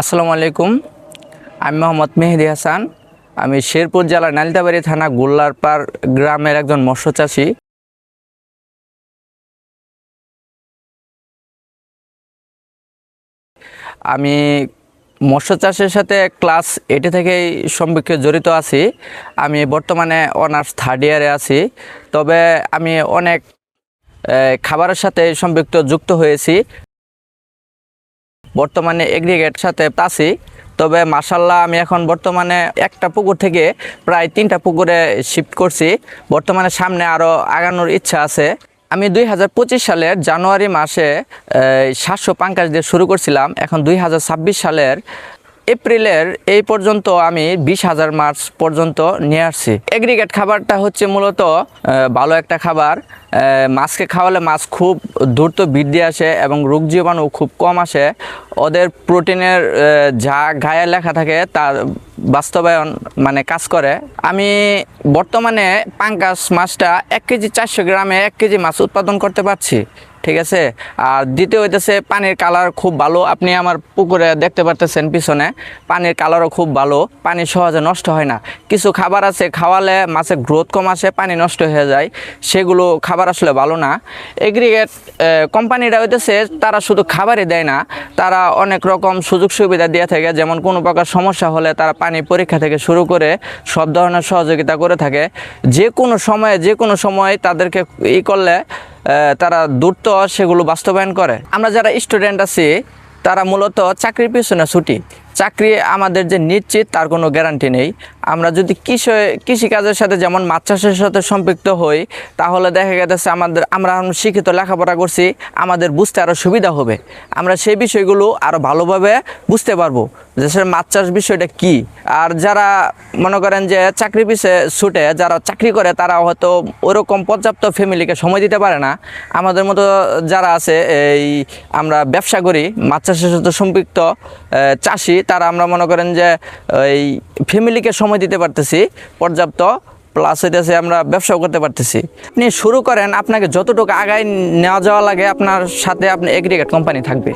আসসালামু আলাইকুম। আমি মোহাম্মদ মেহেদি হাসান। আমি শেরপুর জেলার নালিতাবাড়ি থানা গোল্লারপাড় গ্রামের একজন মৎস্য চাষী। আমি মৎস্য চাষের সাথে ক্লাস 8 থেকেই সম্পর্কে জড়িত আছি। আমি বর্তমানে অনার্স থার্ড ইয়ারে আছি। তবে আমি অনেক খাবারের সাথে সম্পৃক্ত যুক্ত হয়েছি। বর্তমানে এগ্রিগেট সাথে আছি। তবে মাশাআল্লাহ আমি এখন বর্তমানে একটা পুকুর থেকে প্রায় 3টা পুকুরে শিফট করছি। বর্তমানে সামনে আরও আগানোর ইচ্ছা আছে। আমি 2025 সালের জানুয়ারি মাসে 700 পাঙ্কাশ দিয়ে শুরু করছিলাম। এখন 2026 সালের এপ্রিলের এই পর্যন্ত আমি 20,000 মাছ পর্যন্ত নিয়ে আসছি। এগ্রিগেট খাবারটা হচ্ছে মূলত ভালো একটা খাবার। মাছকে খাওয়ালে মাছ খুব দ্রুত বৃদ্ধি আসে এবং রোগ জীবাণু খুব কম আসে। ওদের প্রোটিনের যা গায়ে লেখা থাকে তার বাস্তবায়ন কাজ করে। আমি বর্তমানে পাঙ্কাশ মাছটা 1 কেজি 400 গ্রামে 1 কেজি মাছ উৎপাদন করতে পারছি। ঠিক আছে। আর দ্বিতীয় হইতেছে পানির কালার খুব ভালো। আপনি আমার পুকুরে দেখতে পারতেছেন পিছনে পানির কালারও খুব ভালো। পানি সহজে নষ্ট হয় না। কিছু খাবার আছে খাওয়ালে মাছের গ্রোথ কম আসে, পানি নষ্ট হয়ে যায়, সেগুলো খাবার আসলে ভালো না। এগ্রিগেট কোম্পানিটা হইতেছে তারা শুধু খাবারই দেয় না, তারা অনেক রকম সুযোগ সুবিধা দিয়ে থাকে। যেমন কোনো প্রকার সমস্যা হলে তারা পানি পরীক্ষা থেকে শুরু করে সব ধরনের সহযোগিতা করে থাকে। যে কোনো সময় তাদেরকে করলে তারা দ্রুত সেগুলো বাস্তবায়ন করে। আমরা যারা স্টুডেন্ট আছি তারা মূলত চাকরির পিছনে ছুটি। চাকরি আমাদের যে নিশ্চিত তার কোনো গ্যারান্টি নেই। আমরা যদি কৃষিকাজের সাথে যেমন মাছ চাষের সাথে সম্পৃক্ত হই, তাহলে দেখা গেছে আমরা শিক্ষিত লেখাপড়া করছি, আমাদের বুঝতে আরও সুবিধা হবে। আমরা সেই বিষয়গুলো আরও ভালোভাবে বুঝতে পারবো যে সে মাছ চাষ বিষয়টা কী। আর যারা মনে করেন যে চাকরি পিছে ছুটে যারা চাকরি করে, তারা হয়তো ওরকম পর্যাপ্ত ফ্যামিলিকে সময় দিতে পারে না। আমাদের মতো যারা আছে আমরা ব্যবসা করি, মাছ চাষের সাথে সম্পৃক্ত চাষি, তারা আমরা মনে করেন যে এই ফ্যামিলিকে সময় দিতে পারতেছি পর্যাপ্ত, প্লাস হইতেছে আমরা ব্যবসাও করতে পারতেছি। আপনি শুরু করেন, আপনাকে যতটুকু আগায় নেওয়া যাওয়া লাগে আপনার সাথে আপনি এগ্রিগেট কোম্পানি থাকবে।